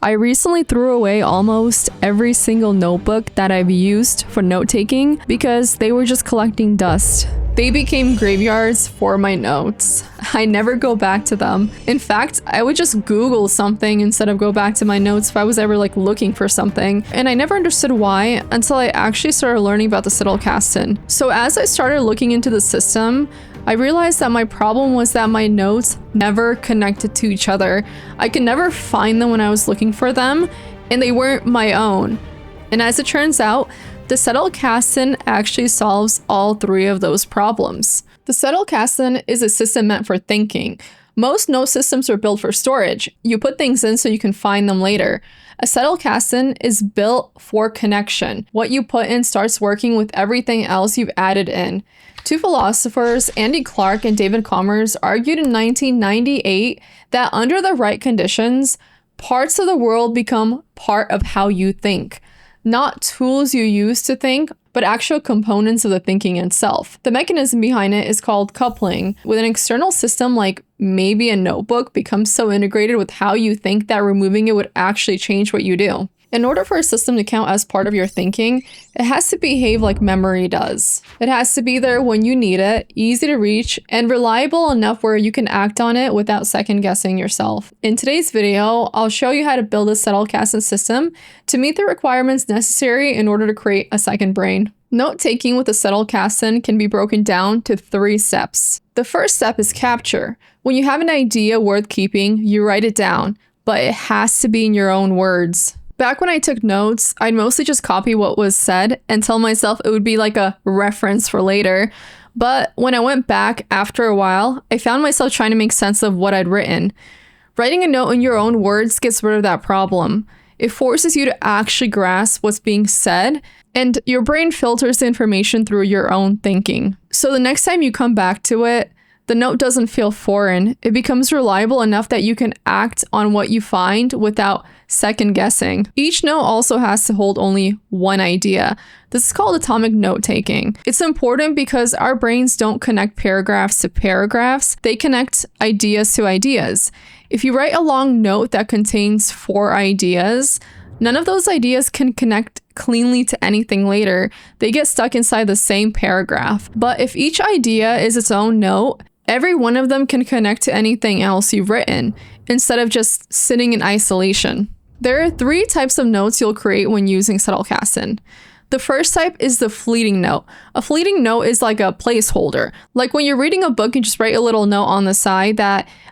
I recently threw away almost every single notebook that I've used for note-taking because they were just collecting dust. They became graveyards for my notes. I never go back to them. In fact, I would just Google something instead of go back to my notes if I was ever looking for something. And I never understood why until I actually started learning about the Zettelkasten. So as I started looking into the system, I realized that my problem was that my notes never connected to each other. I could never find them when I was looking for them, and they weren't my own. And as it turns out, the Zettelkasten actually solves all three of those problems. The Zettelkasten is a system meant for thinking. Most note systems are built for storage. You put things in so you can find them later. A Zettelkasten is built for connection. What you put in starts working with everything else you've added in. Two philosophers, Andy Clark and David Chalmers, argued in 1998 that under the right conditions, parts of the world become part of how you think. Not tools you use to think, but actual components of the thinking itself. The mechanism behind it is called coupling. With an external system like maybe a notebook becomes so integrated with how you think that removing it would actually change what you do. In order for a system to count as part of your thinking, it has to behave like memory does. It has to be there when you need it, easy to reach, and reliable enough where you can act on it without second guessing yourself. In today's video, I'll show you how to build a Zettelkasten system to meet the requirements necessary in order to create a second brain. Note-taking with a Zettelkasten can be broken down to 3 steps. The first step is capture. When you have an idea worth keeping, you write it down, but it has to be in your own words. Back when I took notes, I'd mostly just copy what was said and tell myself it would be like a reference for later. But when I went back after a while, I found myself trying to make sense of what I'd written. Writing a note in your own words gets rid of that problem. It forces you to actually grasp what's being said, and your brain filters the information through your own thinking. So the next time you come back to it, the note doesn't feel foreign. It becomes reliable enough that you can act on what you find without second guessing. Each note also has to hold only one idea. This is called atomic note-taking. It's important because our brains don't connect paragraphs to paragraphs. They connect ideas to ideas. If you write a long note that contains 4 ideas, none of those ideas can connect cleanly to anything later. They get stuck inside the same paragraph. But if each idea is its own note, every one of them can connect to anything else you've written, instead of just sitting in isolation. There are 3 types of notes you'll create when using Zettelkasten. The first type is the fleeting note. A fleeting note is like a placeholder. Like when you're reading a book, you just write a little note on the side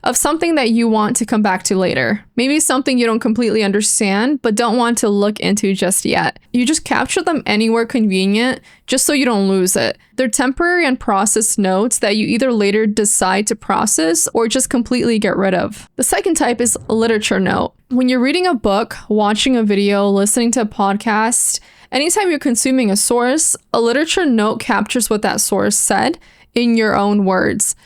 of something that you want to come back to later. Maybe something you don't completely understand, but don't want to look into just yet. You just capture them anywhere convenient, just so you don't lose it. They're temporary and processed notes that you either later decide to process or just completely get rid of. The second type is a literature note. When you're reading a book, watching a video, listening to a podcast, anytime you're consuming a source, a literature note captures what that source said in your own words.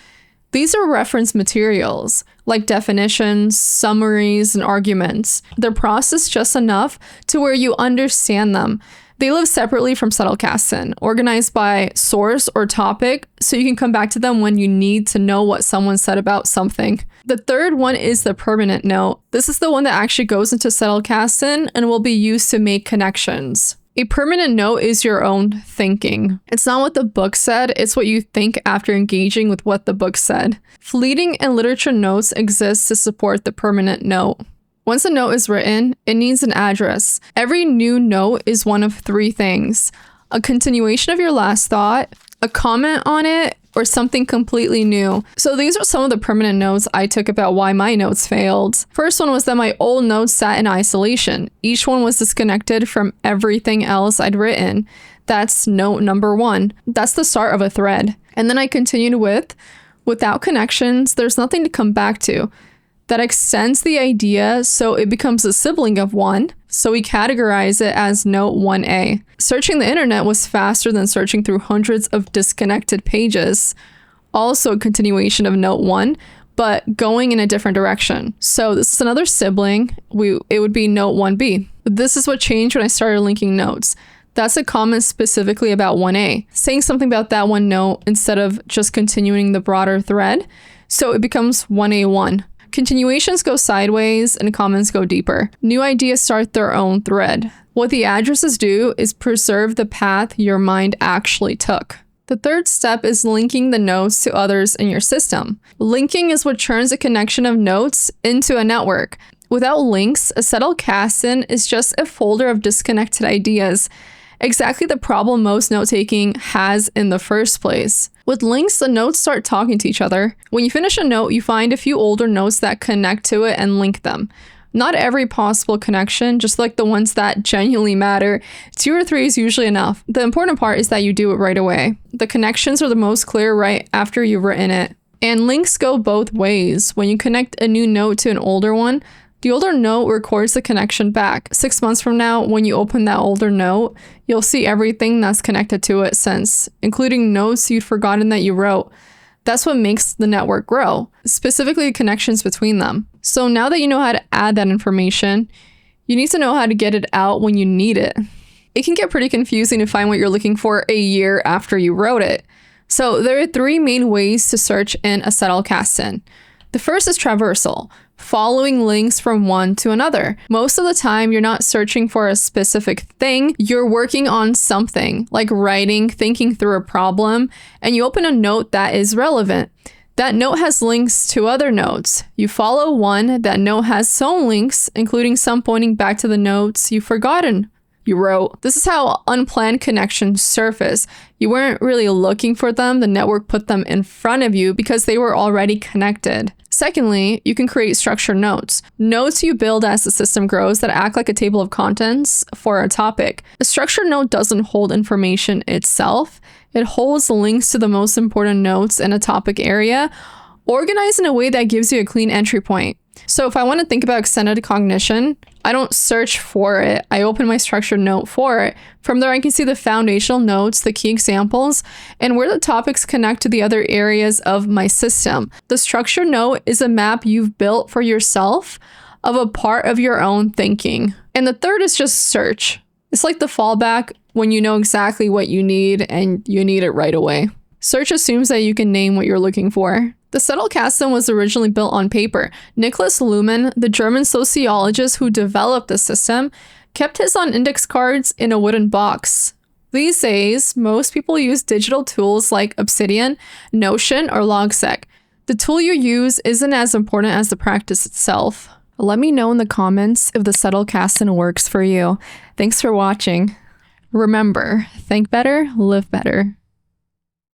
These are reference materials, like definitions, summaries, and arguments. They're processed just enough to where you understand them. They live separately from Zettelkasten, organized by source or topic, so you can come back to them when you need to know what someone said about something. The third one is the permanent note. This is the one that actually goes into Zettelkasten and will be used to make connections. A permanent note is your own thinking. It's not what the book said, it's what you think after engaging with what the book said. Fleeting and literature notes exist to support the permanent note. Once a note is written, it needs an address. Every new note is one of 3 things: a continuation of your last thought, a comment on it, or something completely new. So these are some of the permanent notes I took about why my notes failed. First one was that my old notes sat in isolation. Each one was disconnected from everything else I'd written. That's note number 1. That's the start of a thread. And then I continued with, without connections, there's nothing to come back to. That extends the idea so it becomes a sibling of 1, so we categorize it as note 1A. Searching the internet was faster than searching through hundreds of disconnected pages. Also a continuation of note 1, but going in a different direction. So this is another sibling. It would be note 1B. This is what changed when I started linking notes. That's a comment specifically about 1A, saying something about that one note instead of just continuing the broader thread. So it becomes 1A1. Continuations go sideways and comments go deeper. New ideas start their own thread. What the addresses do is preserve the path your mind actually took. The third step is linking the notes to others in your system. Linking is what turns a connection of notes into a network. Without links, a Zettelkasten is just a folder of disconnected ideas. Exactly the problem most note-taking has in the first place. With links, the notes start talking to each other. When you finish a note, you find a few older notes that connect to it and link them. Not every possible connection, just like the ones that genuinely matter. 2 or 3 is usually enough. The important part is that you do it right away. The connections are the most clear right after you've written it. And links go both ways. When you connect a new note to an older one, the older note records the connection back. 6 months from now, when you open that older note, you'll see everything that's connected to it since, including notes you'd forgotten that you wrote. That's what makes the network grow, specifically connections between them. So now that you know how to add that information, you need to know how to get it out when you need it. It can get pretty confusing to find what you're looking for a year after you wrote it. So there are 3 main ways to search in a Zettelkasten. The first is traversal, following links from one to another. Most of the time, you're not searching for a specific thing, you're working on something, like writing, thinking through a problem, and you open a note that is relevant. That note has links to other notes. You follow one, that note has some links, including some pointing back to the notes you've forgotten you wrote. This is how unplanned connections surface. You weren't really looking for them, the network put them in front of you because they were already connected. Secondly, you can create structured notes. Notes you build as the system grows that act like a table of contents for a topic. A structured note doesn't hold information itself. It holds links to the most important notes in a topic area, organized in a way that gives you a clean entry point. So if I want to think about extended cognition, I don't search for it. I open my structured note for it. From there, I can see the foundational notes, the key examples, and where the topics connect to the other areas of my system. The structured note is a map you've built for yourself of a part of your own thinking. And the third is just search. It's like the fallback when you know exactly what you need and you need it right away. Search assumes that you can name what you're looking for. The Zettelkasten was originally built on paper. Niklas Luhmann, the German sociologist who developed the system, kept his on index cards in a wooden box. These days, most people use digital tools like Obsidian, Notion, or Logseq. The tool you use isn't as important as the practice itself. Let me know in the comments if the Zettelkasten works for you. Thanks for watching. Remember, think better, live better.